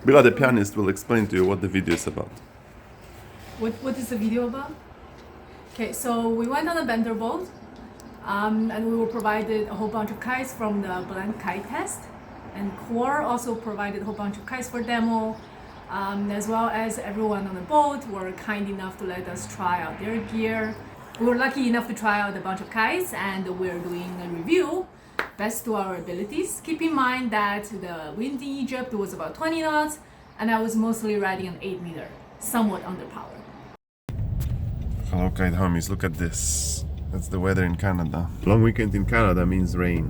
Bila, the pianist, will explain to you what the video is about. What is the video about? Okay, so we went on a Banter boat, and we were provided a whole bunch of kites from the blank kite test, and Core also provided a whole bunch of kites for demo, as well as everyone on the boat were kind enough to let us try out their gear. We were lucky enough to try out a bunch of kites, and we're doing a review best to our abilities. Keep in mind that the wind in Egypt was about 20 knots, and I was mostly riding an 8 meter, somewhat underpowered. Hello Kite homies, look at this. That's the weather in Canada. Long weekend in Canada means rain,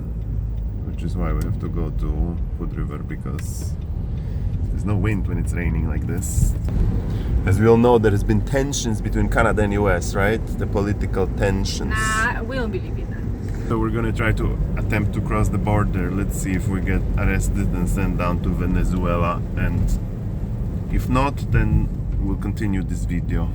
which is why we have to go to Hood River, because there's no wind when it's raining like this. As we all know, there has been tensions between Canada and US, right? The political tensions. Nah, we don't believe in that. So we're gonna try to attempt to cross the border. Let's see if we get arrested and sent down to Venezuela, and if not, then we'll continue this video.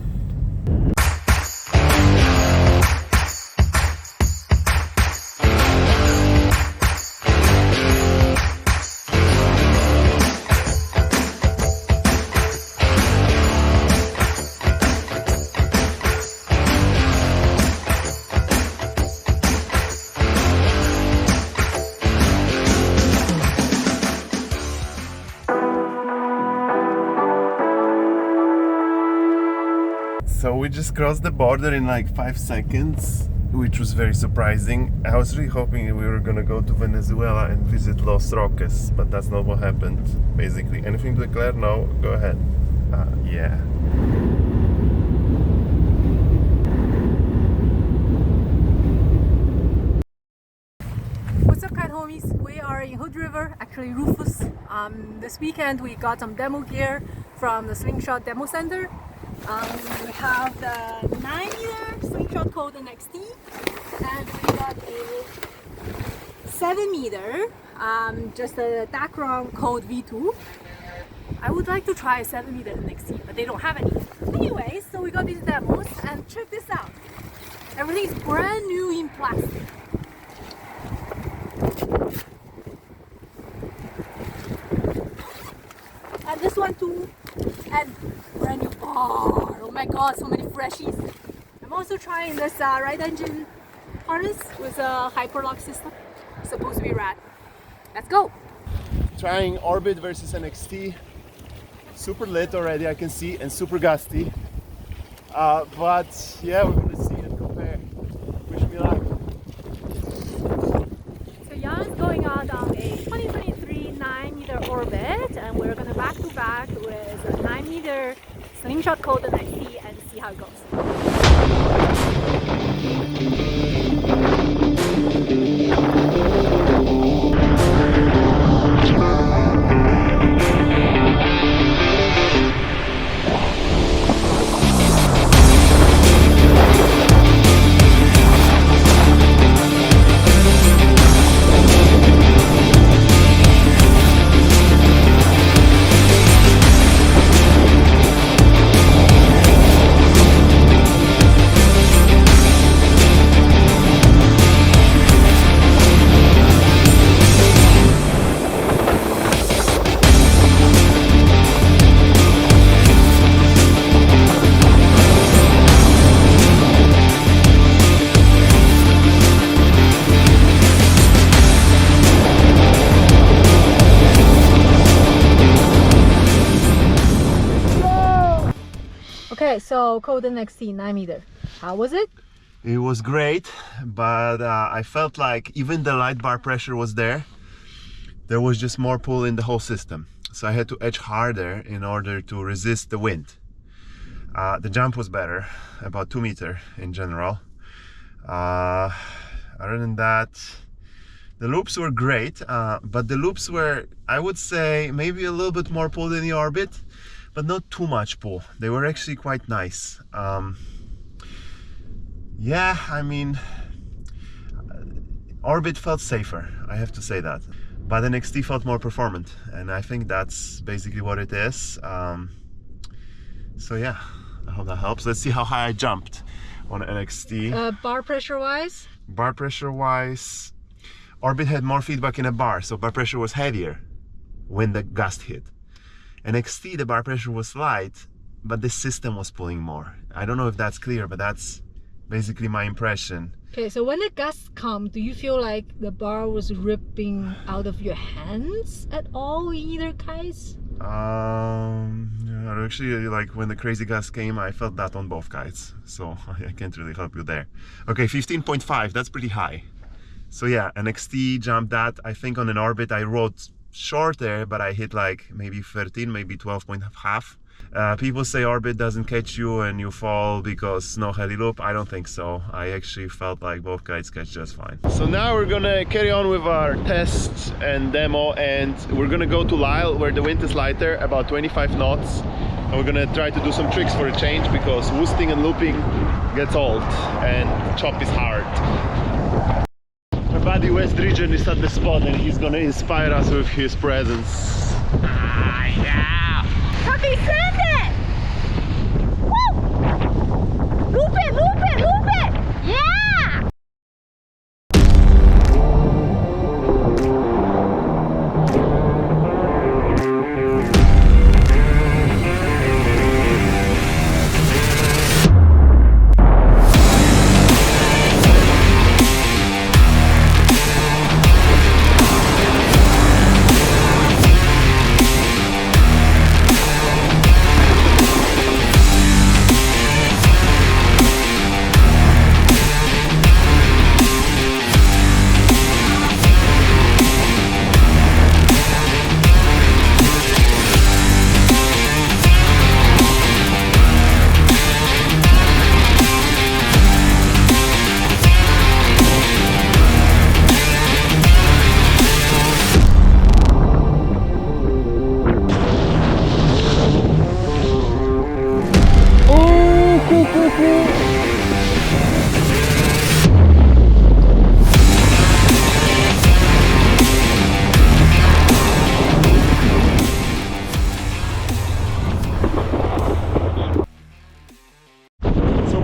So we just crossed the border in like 5 seconds, which was very surprising. I was really hoping we were gonna go to Venezuela and visit Los Roques, but that's not what happened, basically. Anything to declare? No? Go ahead. Yeah. What's up, Kite homies? We are in Hood River, actually Rufus. This weekend we got some demo gear from the Slingshot demo center. We have the 9-meter Slingshot Code NXT, and we got a 7-meter, just a Dacron Code V2. I would like to try a 7-meter NXT, but they don't have any. Anyways, so we got these demos, and check this out. Everything is brand new in plastic. And this one too, and brand new bar. Oh my god, so many freshies. I'm also trying this right engine harness with a hyperlock system. It's supposed to be rad. Let's go. Trying Orbit versus NXT. Super lit already, I can see, and super gusty. But yeah, we're gonna see and compare. Wish me luck. So Jan's going out on a 2023 9-meter Orbit, and we're gonna back to back with a 9-meter Slingshot Code NXT and see how it goes. Okay, so Code NXT 9-meter. How was it? It was great, but I felt like even the light bar pressure was there. There was just more pull in the whole system. So I had to edge harder in order to resist the wind. The jump was better, about 2 meters in general. Other than that, the loops were great, but the loops were, I would say, maybe a little bit more pull than the Orbit, but not too much pull. They were actually quite nice. Yeah, I mean, Orbit felt safer, I have to say that. But NXT felt more performant, and I think that's basically what it is. So yeah, I hope that helps. Let's see how high I jumped on NXT. Bar pressure wise? Bar pressure wise, Orbit had more feedback in a bar, so bar pressure was heavier when the gust hit. NXT, the bar pressure was light, but the system was pulling more. I don't know if that's clear, but that's basically my impression. Okay, so when the gusts come, do you feel like the bar was ripping out of your hands at all in either kites? Actually, like when the crazy gust came, I felt that on both kites, so I can't really help you there. Okay, 15.5, that's pretty high. So yeah, NXT jumped that. I think on an orbit I wrote shorter, but I hit like maybe 13, maybe 12.5. People say orbit doesn't catch you and you fall because no heli loop. I don't think so. I actually felt like both kites catch just fine. So now we're gonna carry on with our test and demo, and we're gonna go to Lyle where the wind is lighter, about 25 knots. And we're gonna try to do some tricks for a change because woosting and looping gets old and chop is hard. My buddy West Region is at the spot and he's gonna inspire us with his presence. Okay, send it! Woo! Loop it, loop it, loop it! Yeah!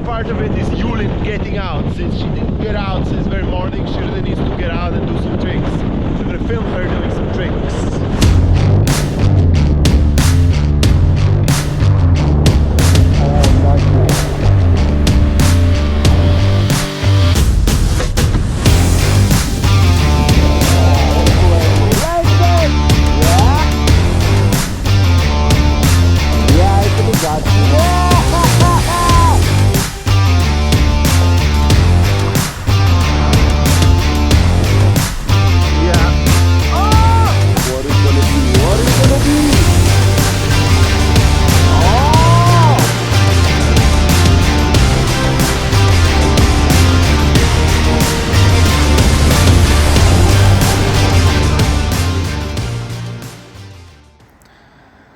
Part of it is Yulin getting out. Since she didn't get out since very morning, she really needs to get out and do some tricks. So I'm gonna film her doing some tricks.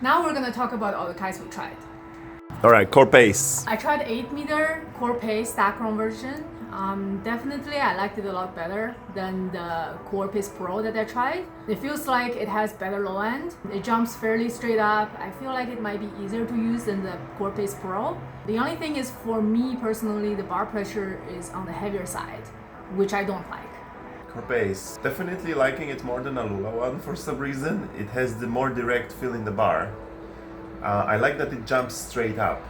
Now we're gonna talk about all the kites we tried. Alright, core pace. I tried 8 meter core pace stack conversion. Definitely I liked it a lot better than the Core Pace Pro that I tried. It feels like it has better low end. It jumps fairly straight up. I feel like it might be easier to use than the Core Pace Pro. The only thing is, for me personally, the bar pressure is on the heavier side, which I don't like. Core pace. Definitely liking it more than Aluula one for some reason. It has the more direct feel in the bar. I like that it jumps straight up.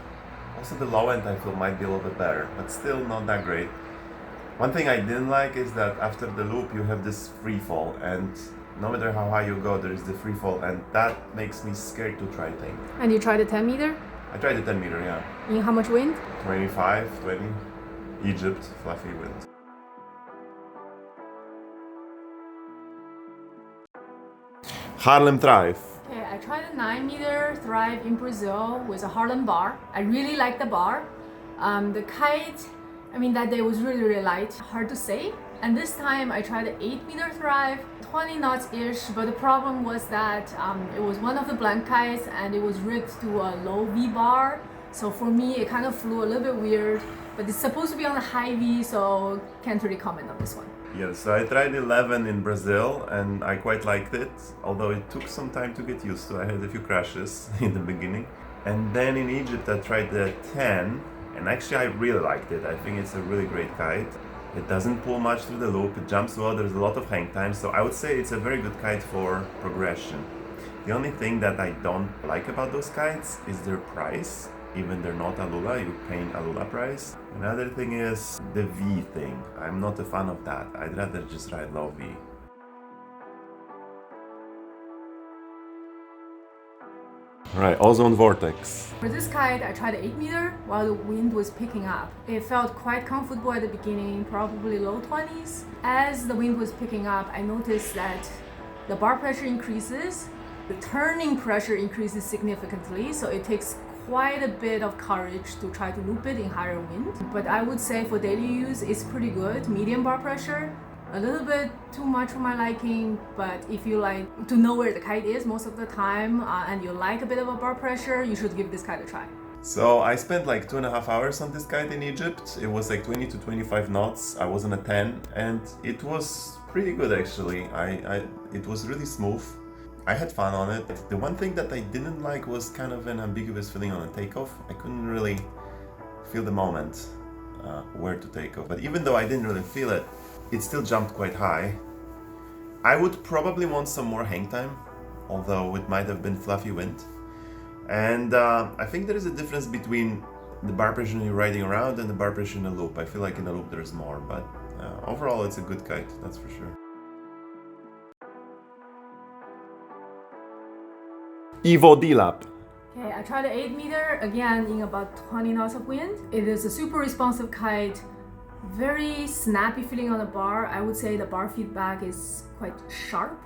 Also the low end I feel might be a little bit better, but still not that great. One thing I didn't like is that after the loop you have this free fall, and no matter how high you go there is the free fall, and that makes me scared to try things. And you tried the 10 meter? I tried the 10 meter, yeah. In how much wind? 25, 20. Egypt, fluffy wind. Harlem Thrive. Okay, I tried a 9 meter Thrive in Brazil with a Harlem bar. I really like the bar. The kite, I mean, that day was really light, hard to say. And this time I tried an 8 meter Thrive, 20 knots-ish, but the problem was that it was one of the blank kites and it was rigged to a low V bar. So for me, it kind of flew a little bit weird, but it's supposed to be on a high V, so can't really comment on this one. Yeah, so I tried 11 in Brazil and I quite liked it, although it took some time to get used to. I had a few crashes in the beginning. And then in Egypt I tried the 10, and actually I really liked it. I think it's a really great kite. It doesn't pull much through the loop, it jumps well, there's a lot of hang time, so I would say it's a very good kite for progression. The only thing that I don't like about those kites is their price. Even they're not Aluula, you're paying Aluula price. Another thing is the V thing. I'm not a fan of that. I'd rather just ride low V. Alright, Ozone Vortex. For this kite, I tried 8 meter while the wind was picking up. It felt quite comfortable at the beginning, probably low 20s. As the wind was picking up, I noticed that the bar pressure increases, the turning pressure increases significantly, so it takes quite a bit of courage to try to loop it in higher wind. But I would say for daily use, it's pretty good. Medium bar pressure, a little bit too much for my liking, but if you like to know where the kite is most of the time and you like a bit of a bar pressure, you should give this kite a try. So I spent like 2.5 hours on this kite in Egypt. It was like 20 to 25 knots. I was on a 10 and it was pretty good actually. It was really smooth. I had fun on it. The one thing that I didn't like was kind of an ambiguous feeling on a takeoff. I couldn't really feel the moment where to take off. But even though I didn't really feel it, it still jumped quite high. I would probably want some more hang time, although it might have been fluffy wind. And I think there is a difference between the bar pressure you're riding around and the bar pressure in a loop. I feel like in a loop there's more, but overall it's a good kite, that's for sure. Evo DLab. Okay, I tried an 8 meter, again in about 20 knots of wind. It is a super responsive kite, very snappy feeling on the bar. I would say the bar feedback is quite sharp.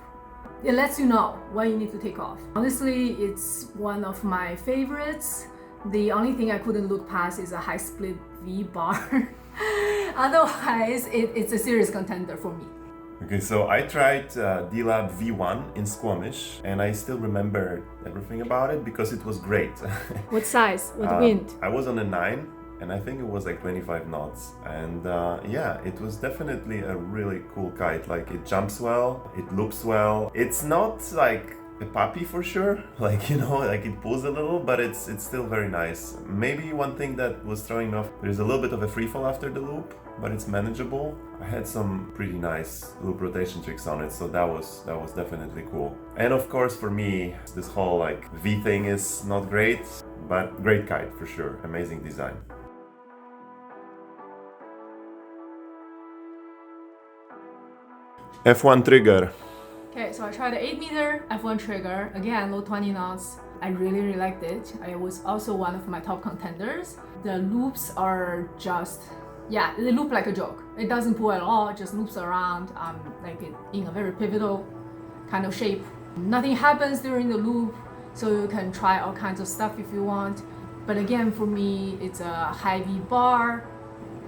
It lets you know when you need to take off. Honestly, it's one of my favorites. The only thing I couldn't look past is a high split V bar. Otherwise, it's a serious contender for me. Okay, so I tried DLab V1 in Squamish and I still remember everything about it because it was great. What size? What wind? I was on a 9 and I think it was like 25 knots. And yeah, it was definitely a really cool kite. Like it jumps well, it loops well. It's not like a puppy for sure, like, you know, like it pulls a little, but it's still very nice. Maybe one thing that was throwing me off, there's a little bit of a free fall after the loop, but it's manageable. I had some pretty nice loop rotation tricks on it, so that was definitely cool. And of course for me, this whole like V thing is not great, but great kite for sure, amazing design. F1 trigger. Okay, so I tried the 8 meter F1 trigger, again low 20 knots. I really liked it. It was also one of my top contenders. The loops are just, yeah, they loop like a joke. It doesn't pull at all, it just loops around like in a very pivotal kind of shape. Nothing happens during the loop, so you can try all kinds of stuff if you want. But again, for me, it's a high V bar.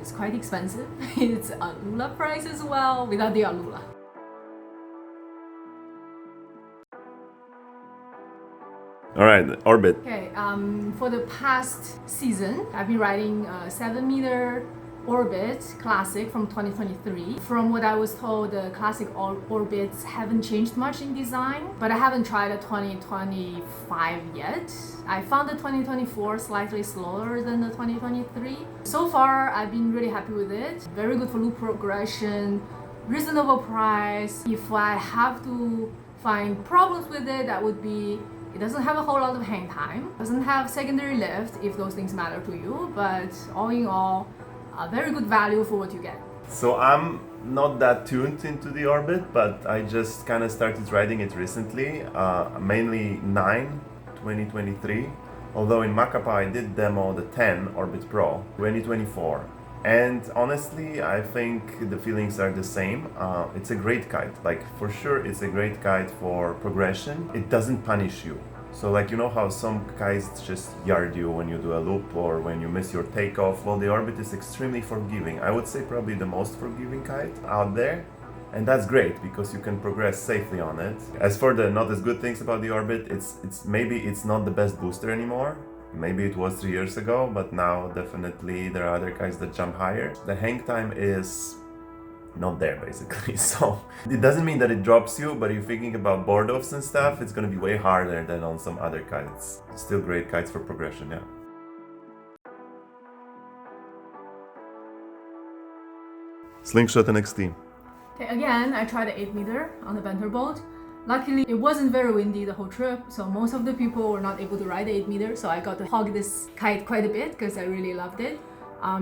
It's quite expensive. It's Aluula price as well, without the Aluula. All right, orbit. Okay, for the past season, I've been riding a 7 meter Orbit Classic from 2023. From what I was told, the Classic Orbits haven't changed much in design, but I haven't tried a 2025 yet. I found the 2024 slightly slower than the 2023. So far, I've been really happy with it. Very good for loop progression, reasonable price. If I have to find problems with it, that would be it doesn't have a whole lot of hang time, doesn't have secondary lift if those things matter to you, but all in all, a very good value for what you get. So I'm not that tuned into the Orbit, but I just kind of started riding it recently, mainly 9, 2023. Although in Macapa I did demo the 10 Orbit Pro, 2024. And honestly, I think the feelings are the same. It's a great kite. Like, for sure, it's a great kite for progression. It doesn't punish you. So, like, you know how some kites just yard you when you do a loop or when you miss your takeoff? Well, the Orbit is extremely forgiving. I would say probably the most forgiving kite out there. And that's great because you can progress safely on it. As for the not as good things about the Orbit, maybe it's not the best booster anymore. Maybe it was 3 years ago, but now definitely there are other kites that jump higher. The hang time is not there basically, so it doesn't mean that it drops you, but if you're thinking about board offs and stuff, it's gonna be way harder than on some other kites. Still great kites for progression, yeah. Slingshot NXT. Okay, again, I tried the 8 meter on the Banter boat. Luckily, it wasn't very windy the whole trip, so most of the people were not able to ride the 8 meter, so I got to hog this kite quite a bit because I really loved it.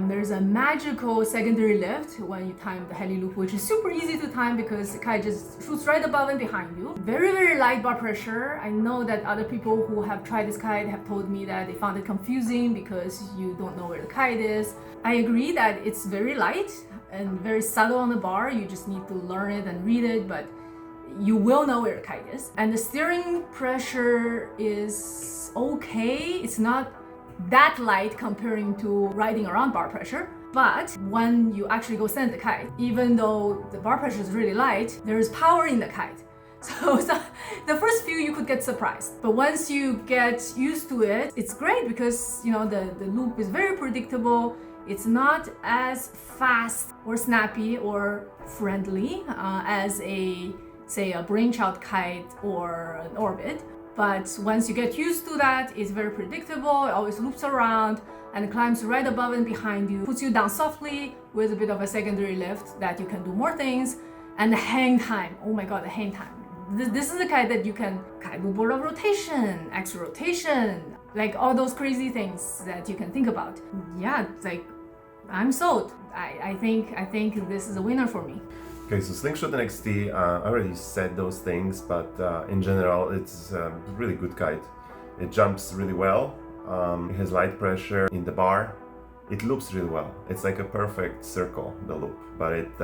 There's a magical secondary lift when you time the heli loop, which is super easy to time because the kite just shoots right above and behind you. Very, very light bar pressure. I know that other people who have tried this kite have told me that they found it confusing because you don't know where the kite is. I agree that it's very light and very subtle on the bar. You just need to learn it and read it, but you will know where the kite is. And the steering pressure is okay. It's not that light comparing to riding around bar pressure, but when you actually go send the kite, even though the bar pressure is really light, there is power in the kite. So the first few you could get surprised, but once you get used to it, it's great because the loop is very predictable. It's not as fast or snappy or friendly as a brainchild kite or an orbit. But once you get used to that, it's very predictable. It always loops around and climbs right above and behind you, puts you down softly with a bit of a secondary lift that you can do more things. And the hang time, oh my god, the hang time. This is a kite that you can kite with board of rotation, extra rotation, like all those crazy things that you can think about. Yeah, it's like, I'm sold. I think this is a winner for me. Okay, so Slingshot NXT, I already said those things, but in general, it's a really good kite. It jumps really well, it has light pressure in the bar, it loops really well. It's like a perfect circle, the loop, but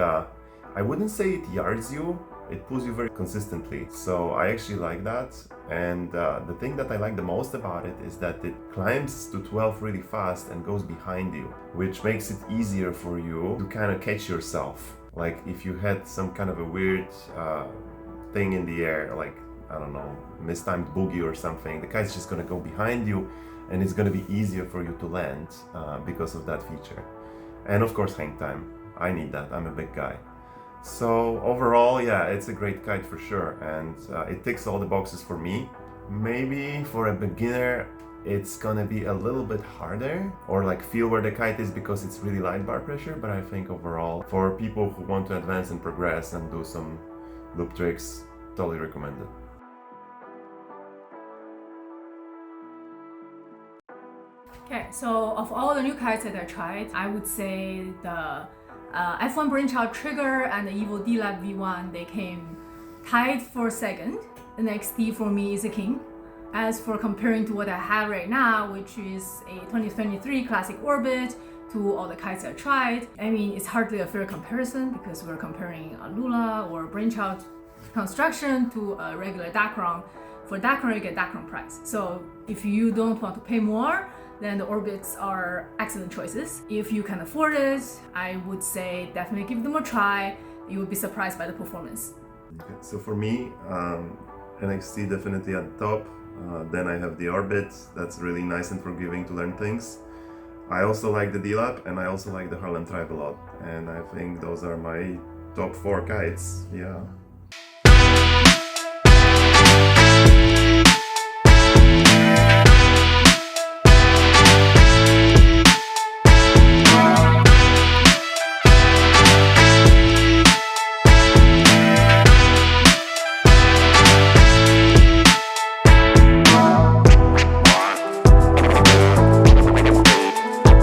I wouldn't say it yards you, it pulls you very consistently. So I actually like that, and the thing that I like the most about it is that it climbs to 12 really fast and goes behind you, which makes it easier for you to kind of catch yourself. Like if you had some kind of a weird thing in the air, like, I don't know, mistimed boogie or something, the kite's just gonna go behind you and it's gonna be easier for you to land because of that feature. And of course, hang time. I need that, I'm a big guy. So overall, yeah, it's a great kite for sure, and it ticks all the boxes for me. Maybe for a beginner, it's gonna be a little bit harder, or like feel where the kite is because it's really light bar pressure, but I think overall, for people who want to advance and progress and do some loop tricks, totally recommend it. Okay, so of all the new kites that I tried, I would say the F1 Brainchild Trigger and the Evo DLab V1, they came tied for second. The NXT for me is a king. As for comparing to what I have right now, which is a 2023 Classic Orbit, to all the kites I tried, I mean, it's hardly a fair comparison because we're comparing Aluula or Brainchild construction to a regular Dacron. For Dacron, you get Dacron price. So if you don't want to pay more, then the orbits are excellent choices. If you can afford it, I would say definitely give them a try. You would be surprised by the performance. Okay, so for me, NXT definitely at the top. Then I have the Orbit, that's really nice and forgiving to learn things. I also like the DLab and I also like the Harlem Thrive a lot. And I think those are my top 4 kites, yeah.